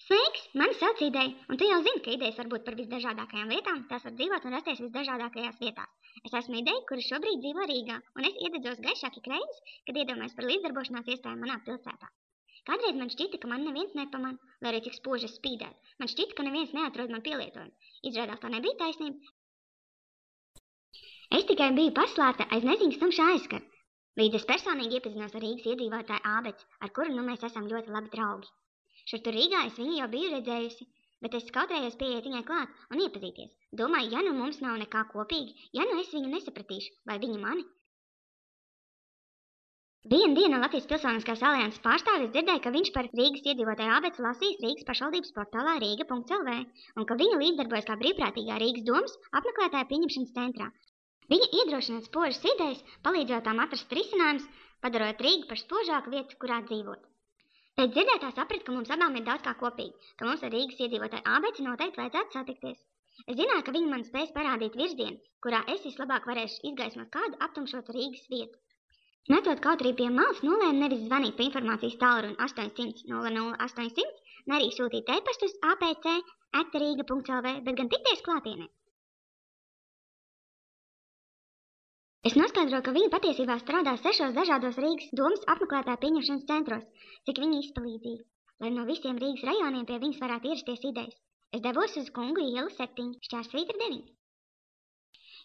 Sveiks, mani sauc Ideja, un tu jau zini, ka idejas var būt par visdažādākajām lietām, tās var dzīvot un rasties visdažādākajās vietās. Es esmu Ideja, kura šobrīd dzīvo Rīgā, un es iededzos gaisāk ik reizi, kad iedomājos par līdzdarbošanās iespējām manā pilsētā. Kādreiz man šķita, ka man neviens nepamana, lai arī cik spoži es spīdētu. Man šķita, ka neviens neatrod man pielietojumu. Izrādās tā nebija taisnība. Es tikai biju paslēpta aiz neziņas tumšā aizskara, līdz es personīgi iepazinos ar Rīgas iedzīvotāju Ābeci, ar kuru nu mēs esam ļoti labi draugi. Šur tur Rīgā es viņu jau biju redzējusi, bet es kautrējos pieiet viņai klāt un iepazīties. Domāju, ja nu mums nav nekā kopīgi, ja nu es viņu nesapratīšu, vai viņa mani. Vienu dienu Latvijas Pilsoniskās alianses pārstāvis dzirdēja, ka viņš par Rīgas iedzīvotāju Ābeci lasīs Rīgas pašvaldības portālā Rīga.lv un ka viņa līdzdarbojas kā brīvprātīgā Rīgas domas apmeklētāja pieņemšanas centrā. Viņa iedrošināja spožas idejas, palīdzot tām atrast risinājumus, padarot Rīgu par spožāku vietu, kurā dzīvot. Pēc dzirdētā sapratu, ka mums abām ir daudz kā kopīgi, ka mums ar Rīgas iedzīvotāju Ābeci noteikti vajadzētu satikties. Es zināju, ka viņa man spēs parādīt virzienu, kurā es vislabāk varēšu izgaismot kādu aptumšotu Rīgas vietu. Metot kaut arī pie malas, nolēmu nevis zvanīt pa informācijas tālruni 800 00800, ne arī sūtīt e-pastus apc@riga.lv, bet gan tikties klātienē. Es noskaidroju, ka viņa patiesībā strādā 6 dažādos Rīgas domas apmeklētāju pieņemšanas centros, cik viņa izpalīdzīga, lai no visiem Rīgas rajoniem pie viņas varētu ierasties idejas. Es devos uz Kungu ielu 7, šķērsvītra 9.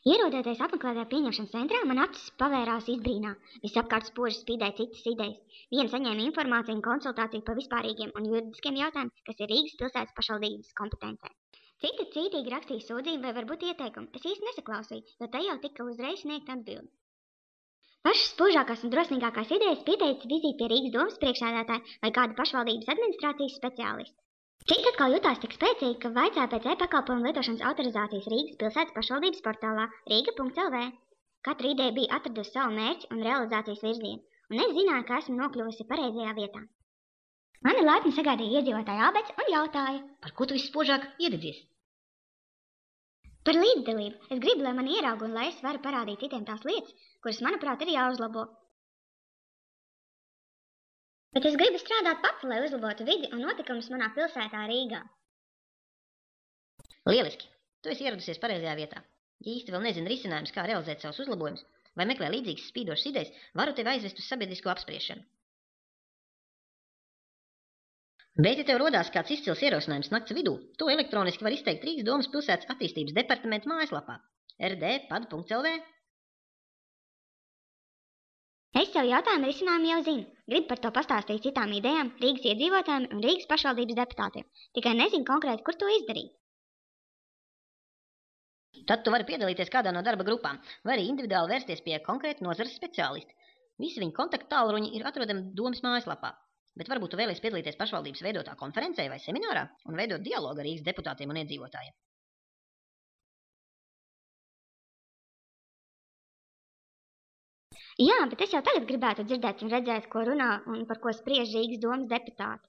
Ierodoties apmeklētāju pieņemšanas centrā, man acis pavērās izbrīnā. Visapkārt spoži spīdēja citas idejas. Viena saņēma informāciju un konsultāciju par vispārīgiem un juridiskiem jautājumiem, kas ir Rīgas pilsētas pašvaldības kompetencē. Cita cītīgi rakstīja sūdzību vai varbūt ieteikumu. Es īsti nesaklausīju, jo te jau tika uzreiz sniegt atbildi. Pašas spožākās un drosmīgākās idejas pieteica vizīti pie Rīgas domas priekšsēdētāja vai kāda pašvaldības administrācijas speciālista. Cits atkal jutās tik spēcīgi, ka vaicāja pēc e-pakalpojumu lietošanas autorizācijas Rīgas pilsētas pašvaldības portālā Rīga.lv. Katra ideja bija atradusi savu mērķi un realizācijas virzienu, un es zināju, ka esmu nokļuvusi pareizajā vietā. Mani laipni sagaidīja iedzīvotāja Ābeci un jautāja, par ko tu visspožāk iededzies? Par līdzdalību. Es gribu, lai mani ierauga un lai es varu parādīt citiem tās lietas, kuras, manuprāt, ir jāuzlabo. Bet es gribu strādāt pati, lai uzlabotu vidi un notikumus manā pilsētā Rīgā. Lieliski! Tu esi ieradusies pareizajā vietā. Ja īsti vēl nezini risinājumus, kā realizēt savus uzlabojumus, vai meklē līdzīgas spīdošas idejas, varu tevi aizvest uz sabiedrisko apspriešanu. Bet, ja tev rodās kāds izcils ierosinājums nakts vidū, to elektroniski var izteikt Rīgas domas pilsētas attīstības departamenta mājaslapā rd.lv. Es savu jautājumu risinājumu jau zinu. Gribu par to pastāstīt citām idejām, Rīgas iedzīvotājiem un Rīgas pašvaldības deputātiem. Tikai nezinu konkrēti, kur to izdarīt. Tad tu vari piedalīties kādā no darba grupām, vai arī individuāli vērsties pie konkrēta nozares speciālista. Visi viņa kontaktu tālruņi ir atrodami domas mājaslapā. Bet varbūt tu vēlies piedalīties pašvaldības veidotā konferencē vai seminārā un veidot dialogu ar Rīgas deputātiem un iedzīvotājiem. Jā, bet es jau tagad gribētu dzirdēt un redzēt, ko runā un par ko spriež Rīgas domas deputāti.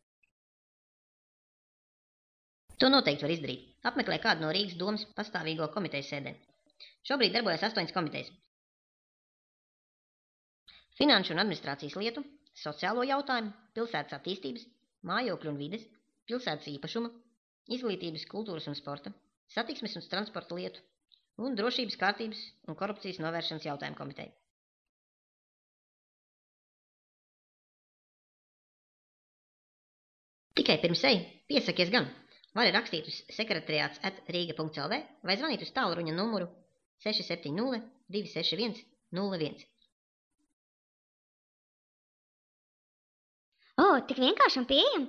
To noteikti var izdarīt. Apmeklē kādu no Rīgas domas pastāvīgo komiteju sēdēm. Šobrīd darbojas 8 komitejas. Finanšu un administrācijas lietu, sociālo jautājumu, pilsētas attīstības, mājokļu un vides, pilsētas īpašuma, izglītības, kultūras un sporta, satiksmes un transporta lietu un drošības, kārtības un korupcijas novēršanas jautājumu komiteju. Tikai pirms ej, piesakies gan. Vari rakstīt uz sekretariāts@riga.lv vai zvanīt uz tālruņa numuru 670 261 01. Tik vienkārši un pieejami,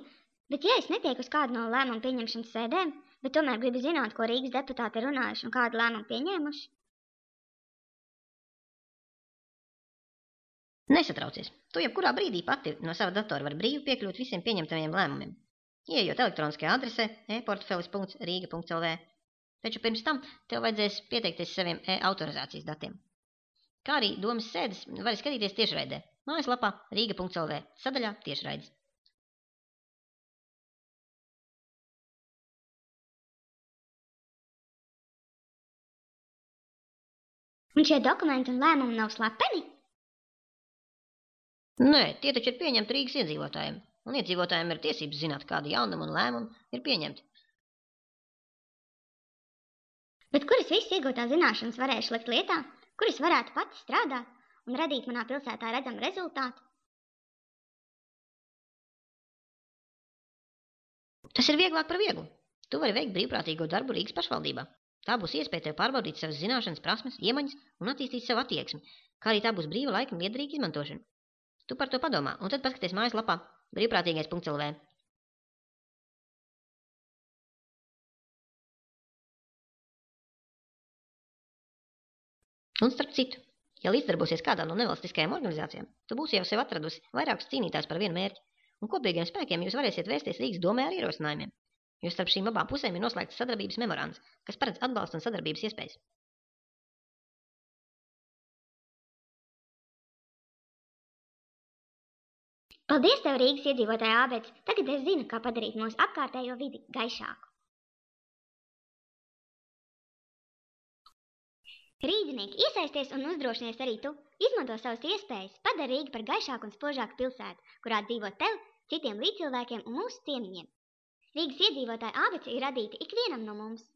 bet ja es netieku uz kādu no lēmumu pieņemšanas sēdēm, bet tomēr gribu zināt, ko Rīgas deputāti ir runājuši un kādu lēmumu pieņēmuši. Nesatraucies, tu jebkurā brīdī pati no sava datora var brīvi piekļūt visiem pieņemtamiem lēmumiem, ieejot elektroniskajā adresē e-portfelis.riga.lv, taču pirms tam tev vajadzēs pieteikties saviem e-autorizācijas datiem. Kā arī domas sēdes vari skatīties tiešraidē, mājaslapā riga.lv, sadaļā tiešraides. Un šie dokumenti un lēmumi nav slepeni? Nē, tie taču ir pieņemti Rīgas iedzīvotājiem. un iedzīvotājiem ir tiesības zināt, kādi jaunumi un lēmumi ir pieņemti. Bet kuras visas iegūtās zināšanas varēšu likt lietā, kuras varētu pati strādāt un radīt manā pilsētā redzamu rezultātu? Tas ir vieglāk par vieglu. Tu vari veikt brīvprātīgo darbu Rīgas pašvaldībā. Tā būs iespēja tev pārbaudīt savas zināšanas, prasmes, iemaņas un attīstīt savu attieksmi, kā arī tā būs brīva laika un liederīga izmantošana. Tu par to padomā, un tad paskaties mājaslapā brīvprātīgais.lv. Un starp citu, ja līdzdarbosies kādā no nevalstiskajām organizācijām, tu būsi jau sev atradusi vairākus cīnītājus par vienu mērķi, un kopīgiem spēkiem jūs varēsiet vēsties Rīgas domē ar ierosinājumiem, jo starp šīm abām pusēm ir noslēgts sadarbības memorands, kas paredz atbalstu un sadarbības iespējas. Paldies tev, Rīgas iedzīvotāja Ābeds! Tagad es zinu, kā padarīt mūsu apkārtējo vidi gaišāku. Rīdzinieki, iesaisties un uzdrošinies arī tu. Izmanto savas iespējas, padara Rīgu par gaišāku un spožāku pilsētu, kurā dzīvo tev, citiem līdzcilvēkiem un mūsu ciemiņiem. Rīgas iedzīvotāja Ābeds ir radīta ikvienam no mums.